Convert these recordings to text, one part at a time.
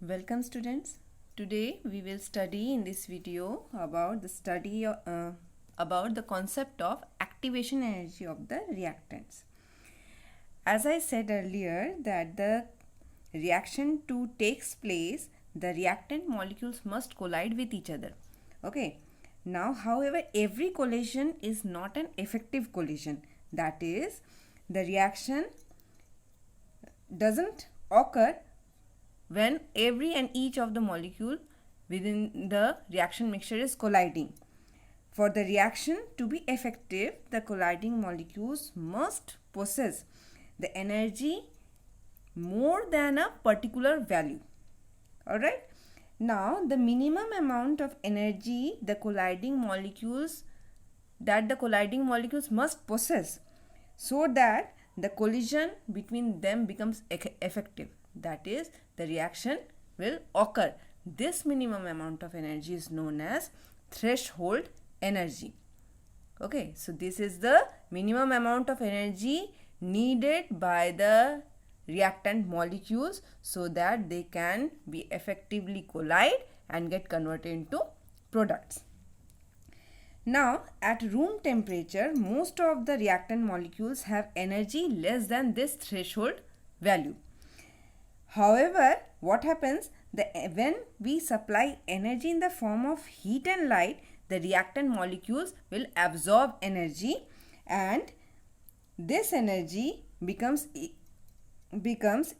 Welcome students. Today we will study in this video about the concept of activation energy of the reactants. As I said earlier that the reaction to takes place, the reactant molecules must collide with each other. Okay. Now, however, every collision is not an effective collision. That is, the reaction doesn't occur when every and each of the molecule within the reaction mixture is colliding. For the reaction to be effective, the colliding molecules must possess the energy more than a particular value. Alright. Now, the minimum amount of energy the colliding molecules must possess so that the collision between them becomes effective. That is, the reaction will occur. This minimum amount of energy is known as threshold energy. Okay, so this is the minimum amount of energy needed by the reactant molecules so that they can be effectively collide and get converted into products. Now, at room temperature, most of the reactant molecules have energy less than this threshold value. However, what happens when we supply energy in the form of heat and light, the reactant molecules will absorb energy and this energy becomes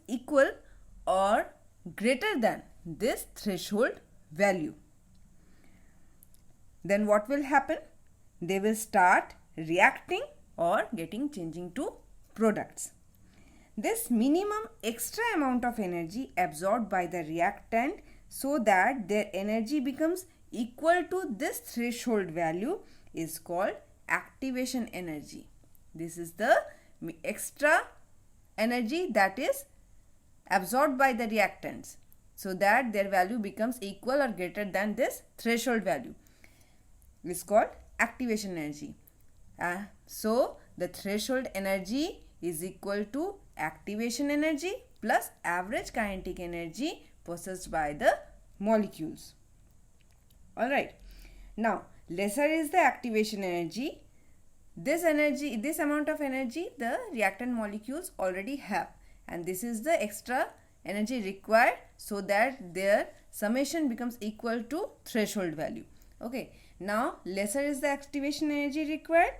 equal or greater than this threshold value. Then what will happen? They will start reacting or changing to products. This minimum extra amount of energy absorbed by the reactant so that their energy becomes equal to this threshold value is called activation energy. This is the extra energy that is absorbed by the reactants so that their value becomes equal or greater than this threshold value. Is called activation energy. So the threshold energy is equal to activation energy plus average kinetic energy possessed by the molecules. Alright. Now, lesser is the activation energy. This amount of energy the reactant molecules already have, and this is the extra energy required so that their summation becomes equal to threshold value. Okay. Now, lesser is the activation energy required,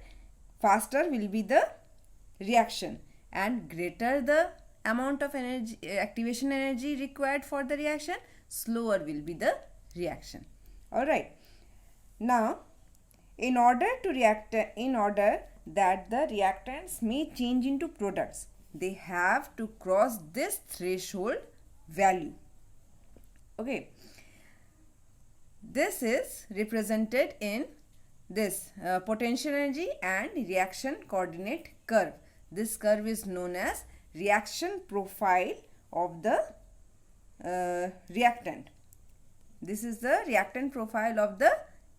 faster will be the reaction, and greater the amount of activation energy required for the reaction, slower will be the reaction. Alright. Now, in order that the reactants may change into products, they have to cross this threshold value. Okay. This is represented in this potential energy and reaction coordinate curve. This curve is known as reaction profile of the reactant. This is the reactant profile of the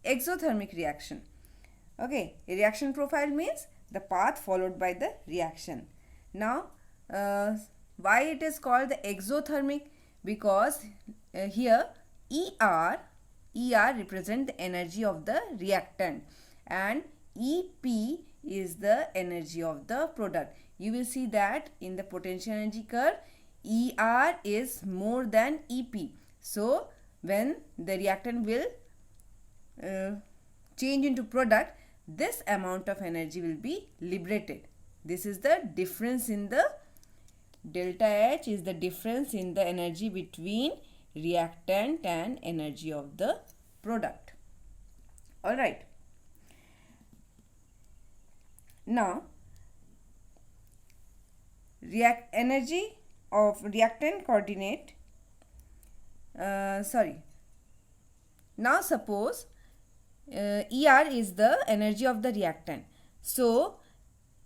exothermic reaction. Okay, a reaction profile means the path followed by the reaction. Now, why it is called the exothermic? Because here ER represent the energy of the reactant and EP is the energy of the product. You will see that in the potential energy curve, ER is more than EP. So, when the reactant will change into product, this amount of energy will be liberated. This is the difference in the delta H is the difference in the energy between reactant and energy of the product. Alright. Now, energy of reactant coordinate. Now suppose ER is the energy of the reactant. So,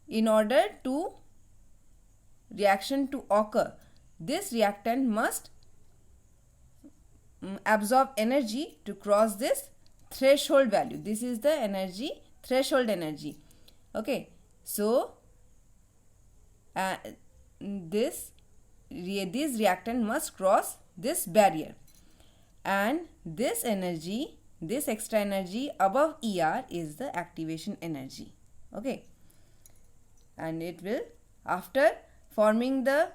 in order to reaction to occur, this reactant must absorb energy to cross this threshold value. This is the energy, threshold energy. Okay. So, this reactant must cross this barrier, and this energy, this extra energy above ER is the activation energy. Okay, and it will, after absorbing the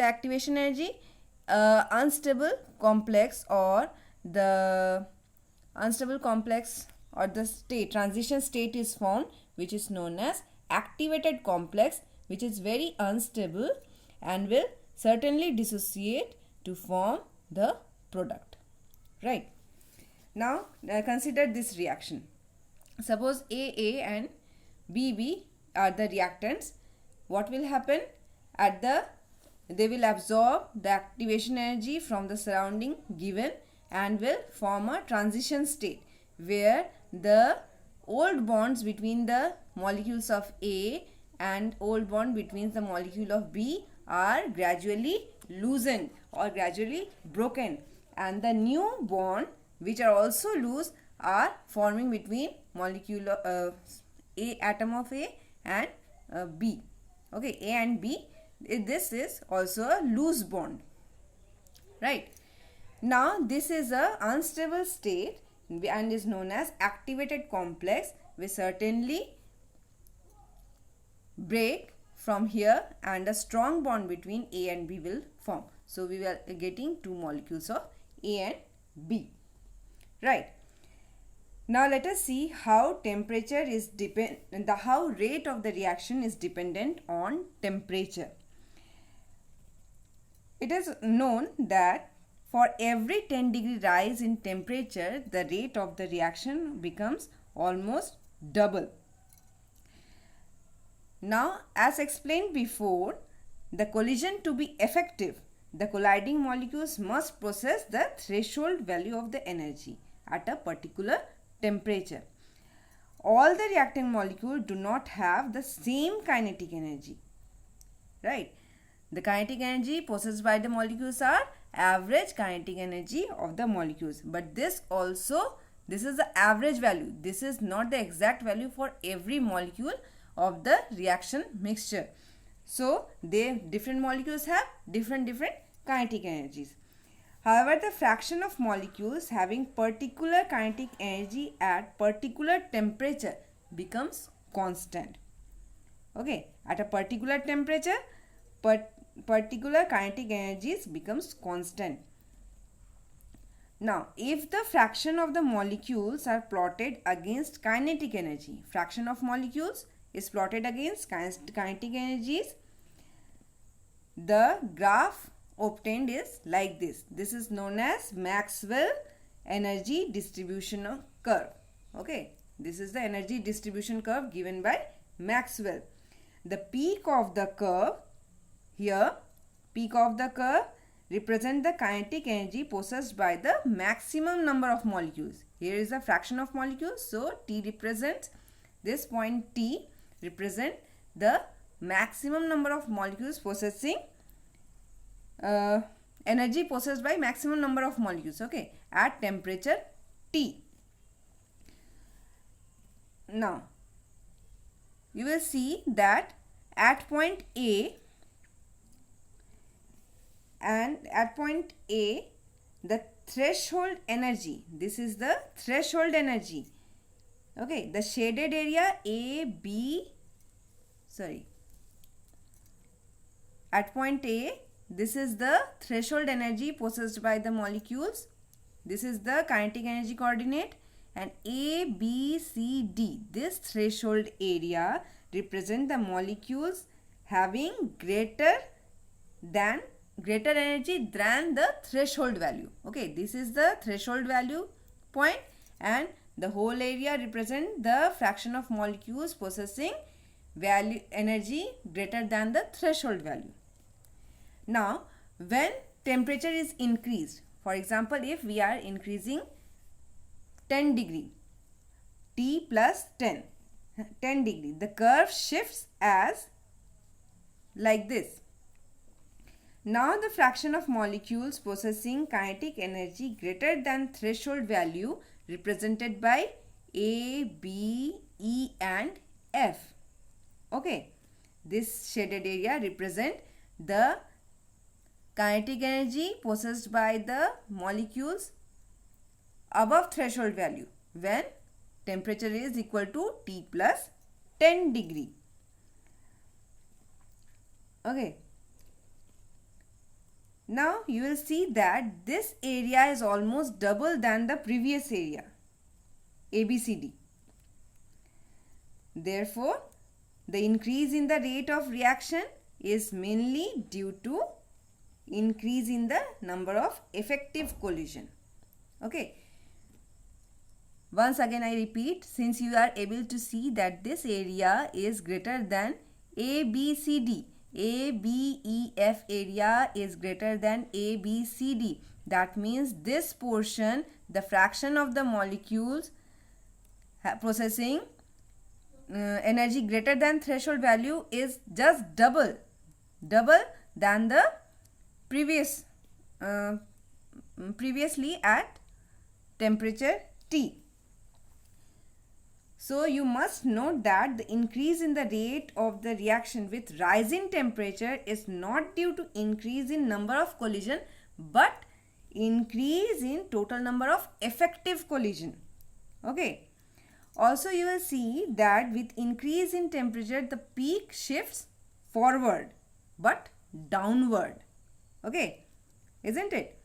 activation energy, unstable complex or the transition state is formed, which is known as activated complex, which is very unstable and will certainly dissociate to form the product. Right. Now consider this reaction. Suppose AA and BB are the reactants. What will happen? They will absorb the activation energy from the surrounding given and will form a transition state where the old bonds between the molecules of A and old bond between the molecule of B are gradually loosened or gradually broken, and the new bond, which are also loose, are forming between molecule of A, atom of A and B. Okay, A and B. This is also a loose bond. Right. Now this is a unstable state and is known as activated complex. We certainly break from here and a strong bond between A and B will form. So we are getting two molecules of A and B. Right. Now let us see how temperature is how rate of the reaction is dependent on temperature. It is known that for every 10 degree rise in temperature, the rate of the reaction becomes almost double. Now, as explained before, the collision to be effective, the colliding molecules must possess the threshold value of the energy at a particular temperature. All the reacting molecules do not have the same kinetic energy. Right? The kinetic energy possessed by the molecules are average kinetic energy of the molecules. But this is the average value. This is not the exact value for every molecule of the reaction mixture. So, different molecules have different kinetic energies. However, the fraction of molecules having particular kinetic energy at particular temperature becomes constant. Okay, at a particular temperature, particular kinetic energies becomes constant. Now, if the fraction of the molecules are plotted against kinetic energy, fraction of molecules is plotted against kinetic energies, the graph obtained is like this. This is known as Maxwell energy distribution curve. Okay, this is the energy distribution curve given by Maxwell. The peak of the curve here, peak of the curve represent the kinetic energy possessed by the maximum number of molecules. Here is a fraction of molecules, so T represents, this point T represent the maximum number of molecules possessing energy possessed by maximum number of molecules, okay, at temperature T. Now, you will see that at point A, the threshold energy, this is the threshold energy, okay, the shaded area at point A, this is the threshold energy possessed by the molecules. This is the kinetic energy coordinate, and A, B, C, D, this threshold area represent the molecules having greater energy than the threshold value. Okay, this is the threshold value point, and the whole area represent the fraction of molecules possessing energy greater than the threshold value. Now, when temperature is increased, for example, if we are increasing 10 degree, T plus 10 degree, the curve shifts as like this. Now, the fraction of molecules possessing kinetic energy greater than threshold value represented by A, B, E and F. Okay, this shaded area represent the kinetic energy possessed by the molecules above threshold value when temperature is equal to T plus 10 degree. Okay. Now you will see that this area is almost double than the previous area ABCD. Therefore, the increase in the rate of reaction is mainly due to increase in the number of effective collision. Okay. Once again I repeat, since you are able to see that this area is greater than ABCD, ABEF area is greater than ABCD. That means this portion, the fraction of the molecules possessing energy greater than threshold value is just double than the previously at temperature T. So you must note that the increase in the rate of the reaction with rising temperature is not due to increase in number of collision but increase in total number of effective collision. Okay. Also you will see that with increase in temperature the peak shifts forward but downward. Okay. Isn't it?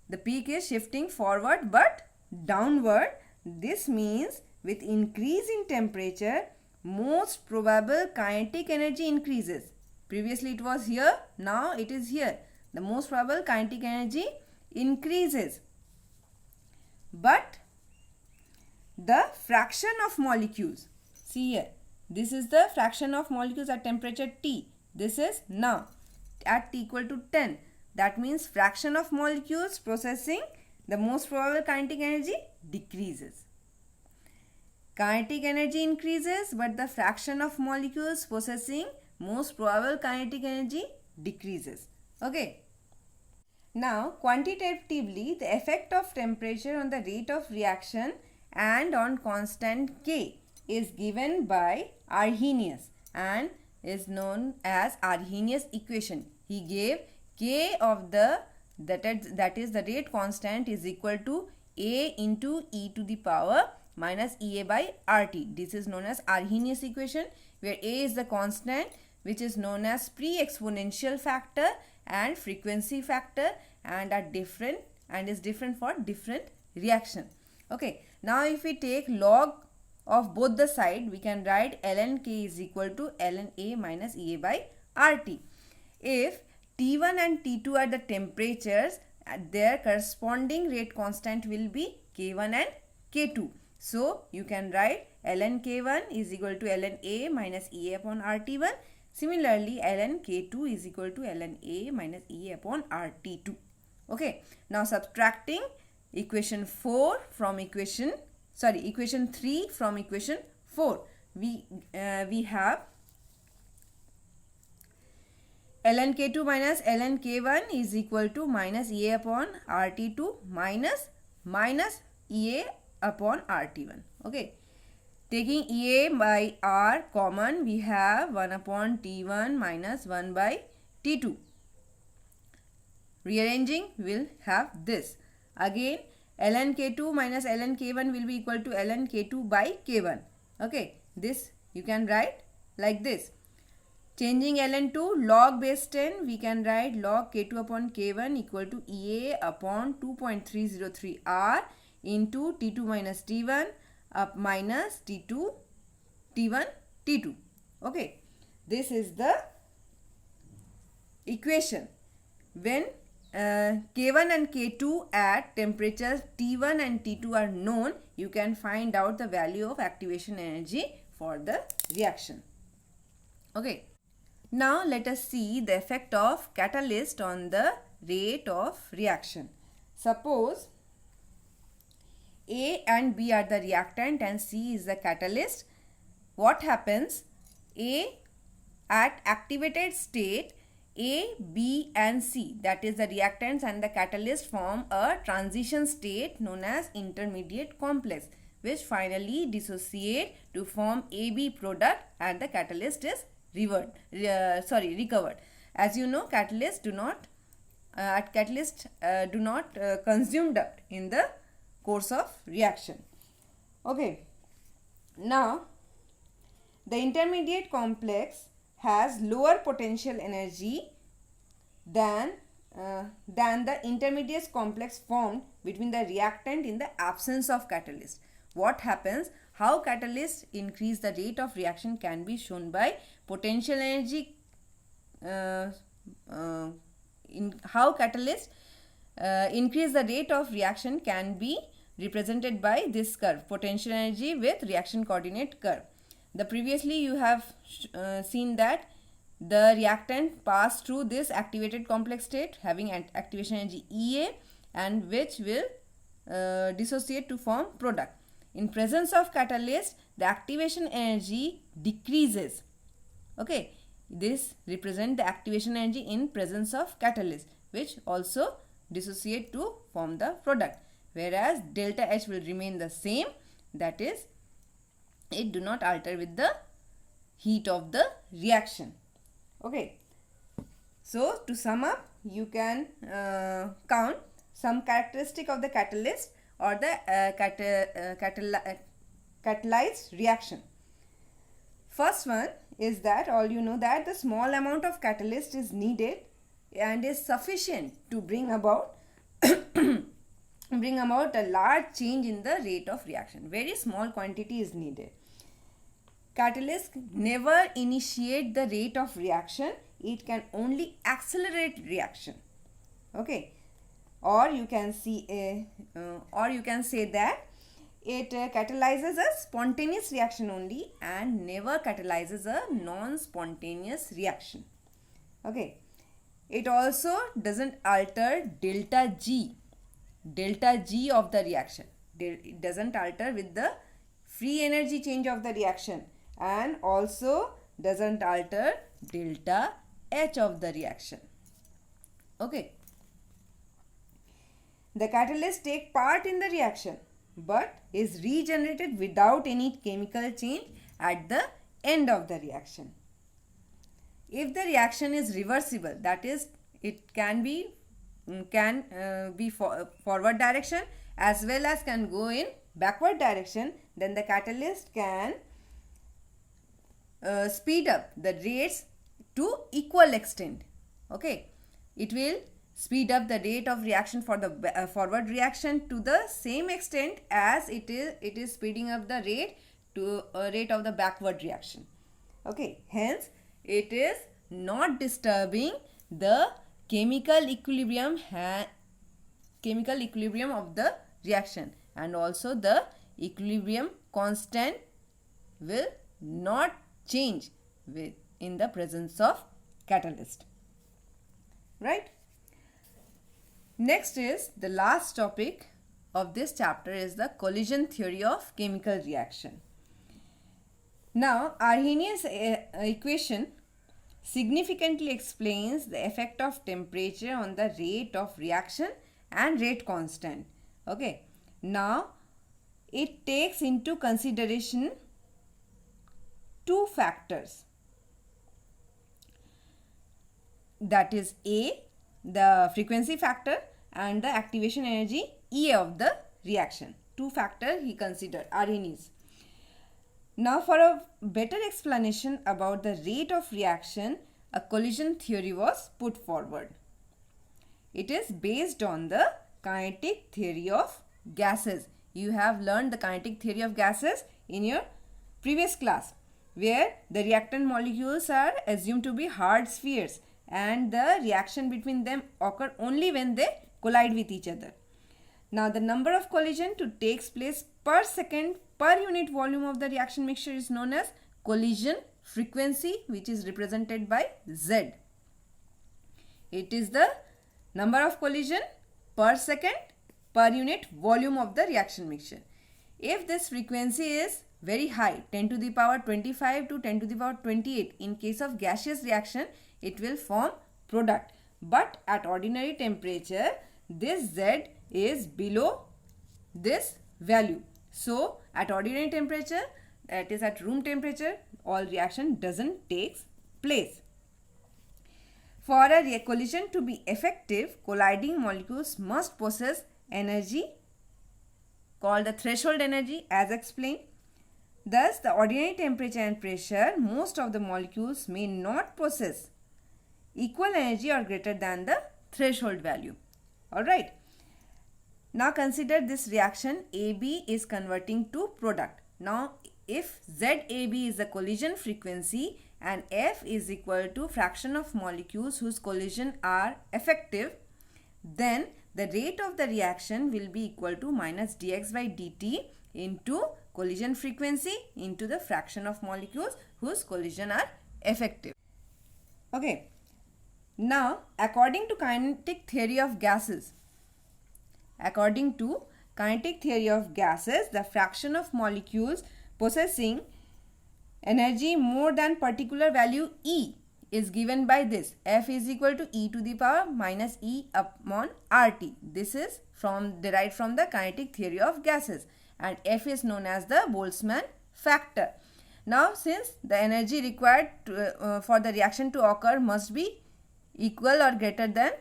The peak is shifting forward but downward. This means with increase in temperature, most probable kinetic energy increases. Previously it was here, now it is here. The most probable kinetic energy increases. But the fraction of molecules, see here, this is the fraction of molecules at temperature T. This is now at T equal to 10. That means fraction of molecules possessing the most probable kinetic energy decreases. Kinetic energy increases but the fraction of molecules possessing most probable kinetic energy decreases. Okay. Now quantitatively the effect of temperature on the rate of reaction and on constant K is given by Arrhenius and is known as Arrhenius equation. He gave K of the that is the rate constant is equal to A into e to the power minus Ea by RT. This is known as Arrhenius equation where A is the constant which is known as pre-exponential factor and frequency factor and are different and is different for different reaction. Okay. Now if we take log of both the side, we can write ln K is equal to ln A minus Ea by RT. If T1 and T2 are the temperatures, their corresponding rate constant will be K1 and K2. So you can write ln K1 is equal to ln A minus Ea upon RT1. Similarly, ln K2 is equal to ln A minus Ea upon RT2. Okay. Now subtracting equation 4 from equation 3 from equation 4, we have ln K2 minus ln K1 is equal to minus Ea upon RT2 minus Ea upon RT1. Okay. Taking Ea by R common, we have 1 upon T1 minus 1 by T2. Rearranging, will have this. Again, ln K2 minus ln K1 will be equal to ln K2 by K1. Okay. This you can write like this. Changing ln to log base 10, we can write log K2 upon K1 equal to Ea upon 2.303 R into T2 minus T1 up minus T2, T1, T2. Okay. This is the equation. When K1 and K2 at temperatures T1 and T2 are known, you can find out the value of activation energy for the reaction. Okay. Now let us see the effect of catalyst on the rate of reaction. Suppose A and B are the reactant and C is the catalyst. What happens? A at activated state, A, B and C, that is the reactants and the catalyst, form a transition state known as intermediate complex, which finally dissociate to form AB product and the catalyst is recovered. As you know, catalysts do not at catalyst do not consume duct in the course of reaction. Okay, now the intermediate complex has lower potential energy than the intermediate complex formed between the reactant in the absence of catalyst. What happens? How catalysts increase the rate of reaction can be shown by potential energy. How catalysts increase the rate of reaction can be represented by this curve, potential energy with reaction coordinate curve. The previously you have seen that the reactant passed through this activated complex state having an activation energy EA, and which will dissociate to form product. In presence of catalyst, the activation energy decreases. Okay, this represent the activation energy in presence of catalyst, which also dissociate to form the product, whereas delta H will remain the same, that is, it do not alter with the heat of the reaction. Okay, so to sum up, you can count some characteristic of the catalyst or the catalyzed reaction. First one is that all you know that the small amount of catalyst is needed and is sufficient to bring about a large change in the rate of reaction. Very small quantity is needed. Catalyst never initiate the rate of reaction, it can only accelerate reaction. Okay, or you can say that it catalyzes a spontaneous reaction only and never catalyzes a non-spontaneous reaction. Okay, it also doesn't alter delta G of the reaction. It doesn't alter with the free energy change of the reaction, and also doesn't alter delta H of the reaction. Okay, the catalyst take part in the reaction but is regenerated without any chemical change at the end of the reaction. If the reaction is reversible, that is, it can be forward direction as well as can go in backward direction, then the catalyst can speed up the rates to equal extent. Okay, it will speed up the rate of reaction for the forward reaction to the same extent as it is speeding up the rate to rate of the backward reaction. Okay, hence it is not disturbing the chemical equilibrium of the reaction, and also the equilibrium constant will not change in the presence of catalyst. Right? Next is the last topic of this chapter is the collision theory of chemical reaction. Now, Arrhenius equation significantly explains the effect of temperature on the rate of reaction and rate constant. Okay, now it takes into consideration two factors, that is A, the frequency factor, and the activation energy E of the reaction. Two factors he considered, Arrhenius. Now, for a better explanation about the rate of reaction, a collision theory was put forward. It is based on the kinetic theory of gases. You have learned the kinetic theory of gases in your previous class, where the reactant molecules are assumed to be hard spheres and the reaction between them occur only when they collide with each other. Now, the number of collision to takes place per second per unit volume of the reaction mixture is known as collision frequency, which is represented by Z. It is the number of collision per second per unit volume of the reaction mixture. If this frequency is very high, 10 to the power 25 to 10 to the power 28, in case of gaseous reaction, it will form product. But at ordinary temperature, this Z is below this value. So, at ordinary temperature, that is at room temperature, all reaction doesn't take place. For a collision to be effective, colliding molecules must possess energy called the threshold energy as explained. Thus, the ordinary temperature and pressure, most of the molecules may not possess equal energy or greater than the threshold value. Alright. Now consider this reaction. AB is converting to product. Now if ZAB is the collision frequency and F is equal to fraction of molecules whose collision are effective, then the rate of the reaction will be equal to minus dx by dt into collision frequency into the fraction of molecules whose collision are effective. Okay. Now, according to kinetic theory of gases, the fraction of molecules possessing energy more than particular value E is given by this. F is equal to E to the power minus E upon RT. This is derived from the kinetic theory of gases, and F is known as the Boltzmann factor. Now, since the energy required for the reaction to occur must be equal or greater than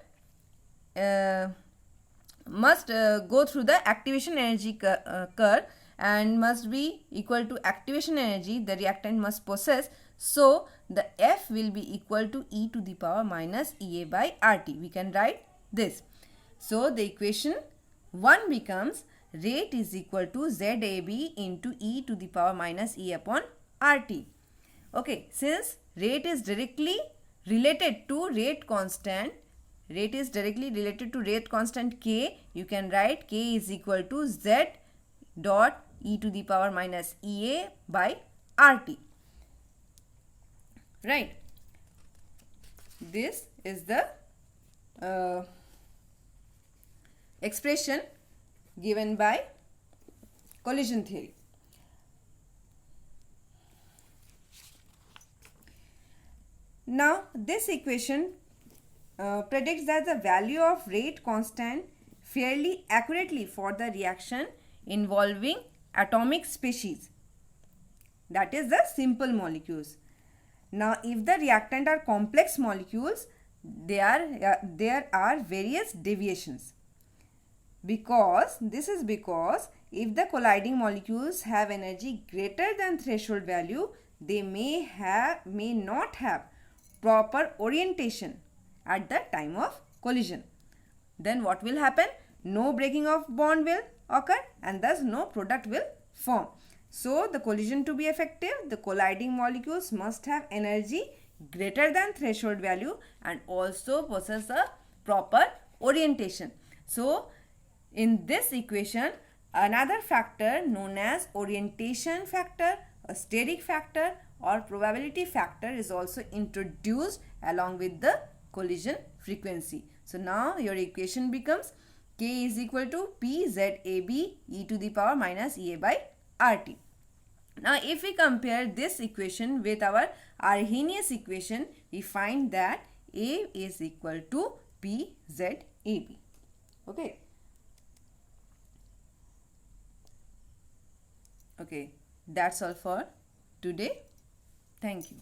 go through the activation energy curve and must be equal to activation energy the reactant must possess. So, the F will be equal to E to the power minus EA by RT. We can write this. So, the equation 1 becomes rate is equal to ZAB into E to the power minus E upon RT. Okay, since rate is directly related to rate constant K, you can write K is equal to Z dot E to the power minus EA by RT. Right. This is the expression given by collision theory. Now, this equation predicts that the value of rate constant fairly accurately for the reaction involving atomic species, that is the simple molecules. Now, if the reactant are complex molecules, there are various deviations. Because if the colliding molecules have energy greater than threshold value, they may not have proper orientation at the time of collision. Then what will happen? No breaking of bond will occur and thus no product will form. So, the collision to be effective, the colliding molecules must have energy greater than threshold value and also possess a proper orientation. So, in this equation, another factor known as orientation factor, a steric factor or probability factor is also introduced along with the collision frequency. So, now your equation becomes K is equal to PZAB e to the power minus EA by RT. Now, if we compare this equation with our Arrhenius equation, we find that A is equal to PZAB. Okay. Okay, that's all for today. Thank you.